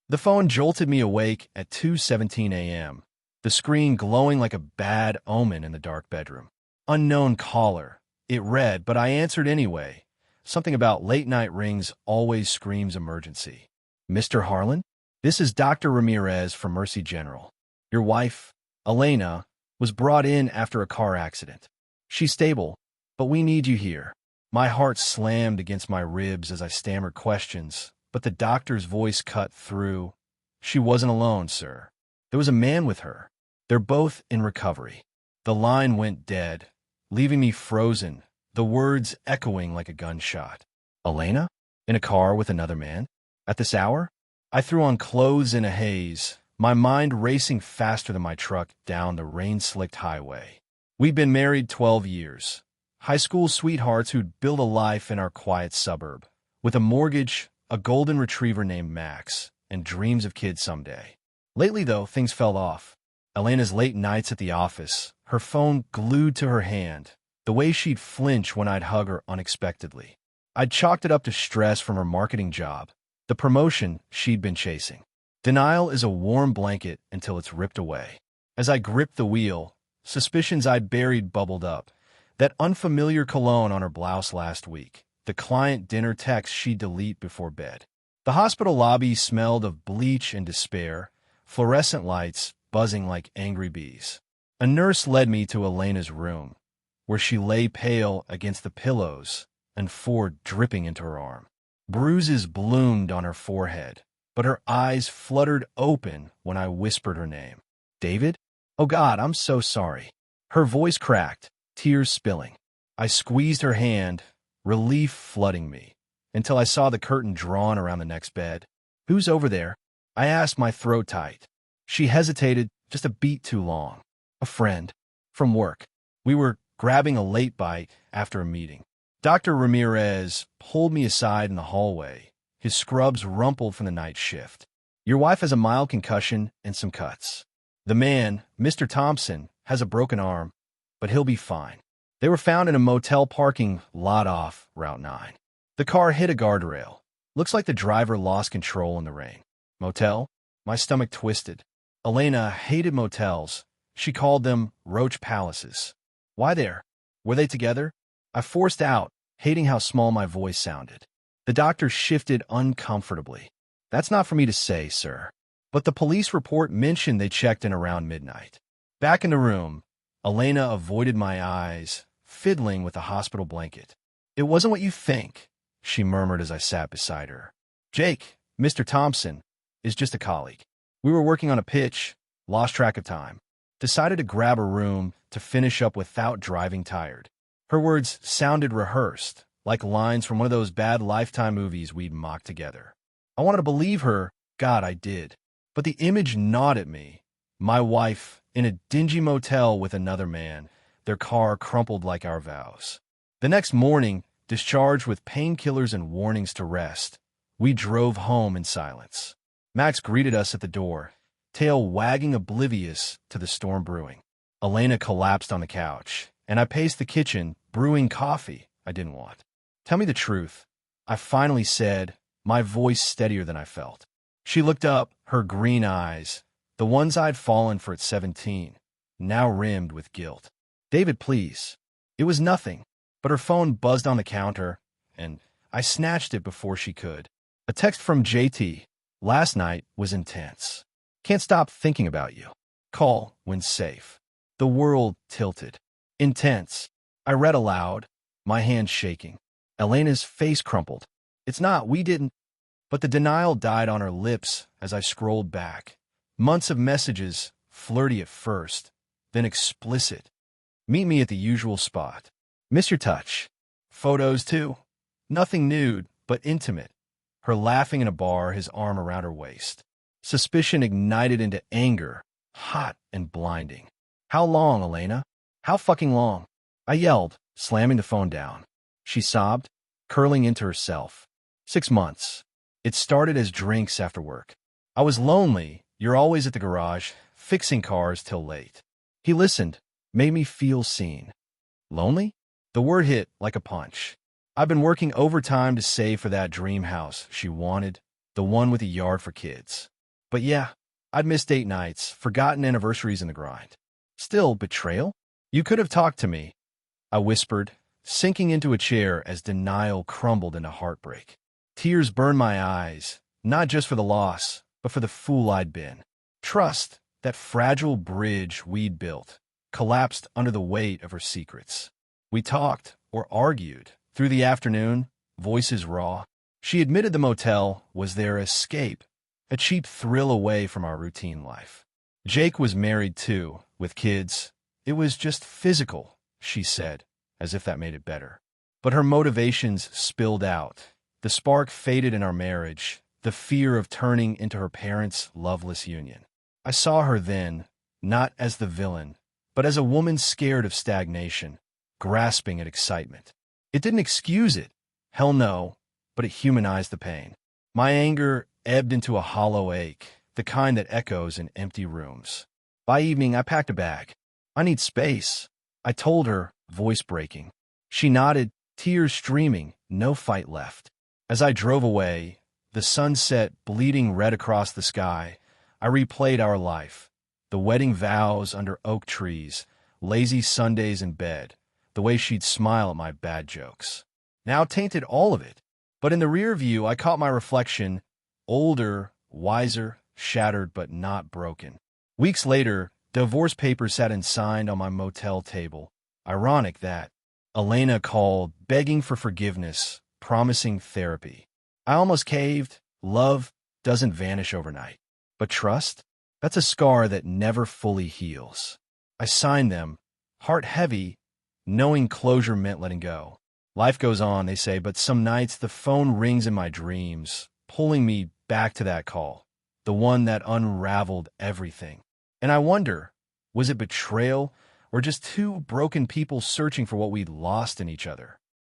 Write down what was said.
The phone jolted me awake at 2:17 a.m., the screen glowing like a bad omen in the dark bedroom. Unknown caller. It read, but I answered anyway. Something about late-night rings always screams emergency. Mr. Harlan? This is Dr. Ramirez from Mercy General. Your wife, Elena, was brought in after a car accident. She's stable, but we need you here. My heart slammed against my ribs as I stammered questions, but the doctor's voice cut through. She wasn't alone, sir. There was a man with her. They're both in recovery. The line went dead, leaving me frozen, the words echoing like a gunshot. Elena? In a car with another man? At this hour? I threw on clothes in a haze, my mind racing faster than my truck down the rain-slicked highway. We'd been married 12 years. High school sweethearts who'd built a life in our quiet suburb, with a mortgage, a golden retriever named Max, and dreams of kids someday. Lately, though, things fell off. Elena's late nights at the office, her phone glued to her hand, the way she'd flinch when I'd hug her unexpectedly. I'd chalked it up to stress from her marketing job, the promotion she'd been chasing. Denial is a warm blanket until it's ripped away. As I gripped the wheel, suspicions I'd buried bubbled up. That unfamiliar cologne on her blouse last week, the client dinner text she'd delete before bed. The hospital lobby smelled of bleach and despair, fluorescent lights buzzing like angry bees. A nurse led me to Elena's room, where she lay pale against the pillows and Ford dripping into her arm. Bruises bloomed on her forehead, but her eyes fluttered open when I whispered her name. David? Oh God, I'm so sorry. Her voice cracked, tears spilling. I squeezed her hand, relief flooding me, until I saw the curtain drawn around the next bed. Who's over there? I asked, my throat tight. She hesitated just a beat too long. A friend. From work. We were grabbing a late bite after a meeting. Dr. Ramirez pulled me aside in the hallway, his scrubs rumpled from the night shift. Your wife has a mild concussion and some cuts. The man, Mr. Thompson, has a broken arm, but he'll be fine. They were found in a motel parking lot off Route 9. The car hit a guardrail. Looks like the driver lost control in the rain. Motel? My stomach twisted. Elena hated motels. She called them roach palaces. Why there? Were they together? I forced out, hating how small my voice sounded. The doctor shifted uncomfortably. That's not for me to say, sir. But the police report mentioned they checked in around midnight. Back in the room, Elena avoided my eyes, fiddling with the hospital blanket. It wasn't what you think, she murmured as I sat beside her. Jake, Mr. Thompson, is just a colleague. We were working on a pitch, lost track of time. Decided to grab a room to finish up without driving tired. Her words sounded rehearsed, like lines from one of those bad Lifetime movies we'd mocked together. I wanted to believe her, God, I did. But the image gnawed at me. My wife, in a dingy motel with another man, their car crumpled like our vows. The next morning, discharged with painkillers and warnings to rest, we drove home in silence. Max greeted us at the door, tail wagging oblivious to the storm brewing. Elena collapsed on the couch, and I paced the kitchen, brewing coffee I didn't want. Tell me the truth, I finally said, my voice steadier than I felt. She looked up, her green eyes, the ones I'd fallen for at 17, now rimmed with guilt. David, please. It was nothing, but her phone buzzed on the counter, and I snatched it before she could. A text from JT. Last night was intense. Can't stop thinking about you. Call when safe. The world tilted. Intense. I read aloud, my hand shaking. Elena's face crumpled. It's not, we didn't. But the denial died on her lips as I scrolled back. Months of messages, flirty at first, then explicit. Meet me at the usual spot. Miss your touch. Photos, too. Nothing nude, but intimate. Her laughing in a bar, his arm around her waist. Suspicion ignited into anger, hot and blinding. How long, Elena? How fucking long? I yelled, slamming the phone down. She sobbed, curling into herself. 6 months. It started as drinks after work. I was lonely. You're always at the garage, fixing cars till late. He listened, made me feel seen. Lonely? The word hit like a punch. I've been working overtime to save for that dream house she wanted, the one with a yard for kids. But yeah, I'd missed date nights, forgotten anniversaries in the grind. Still, betrayal? You could have talked to me, I whispered, sinking into a chair as denial crumbled into heartbreak. Tears burned my eyes, not just for the loss, but for the fool I'd been. Trust, that fragile bridge we'd built, collapsed under the weight of her secrets. We talked, or argued, through the afternoon, voices raw. She admitted the motel was their escape, a cheap thrill away from our routine life. Jake was married too, with kids. It was just physical, she said, as if that made it better. But her motivations spilled out. The spark faded in our marriage, the fear of turning into her parents' loveless union. I saw her then, not as the villain, but as a woman scared of stagnation, grasping at excitement. It didn't excuse it, hell no, but it humanized the pain. My anger ebbed into a hollow ache, the kind that echoes in empty rooms. By evening, I packed a bag. I need space, I told her, voice breaking. She nodded, tears streaming, no fight left. As I drove away, the sunset bleeding red across the sky, I replayed our life. The wedding vows under oak trees, lazy Sundays in bed, the way she'd smile at my bad jokes. Now tainted all of it. But in the rear view, I caught my reflection, older, wiser, shattered but not broken. Weeks later, divorce papers sat unsigned on my motel table. Ironic that. Elena called, begging for forgiveness, promising therapy. I almost caved. Love doesn't vanish overnight. But trust? That's a scar that never fully heals. I signed them, heart heavy, knowing closure meant letting go. Life goes on, they say, but some nights the phone rings in my dreams, pulling me back to that call, the one that unraveled everything. And I wonder, was it betrayal or just two broken people searching for what we'd lost in each other?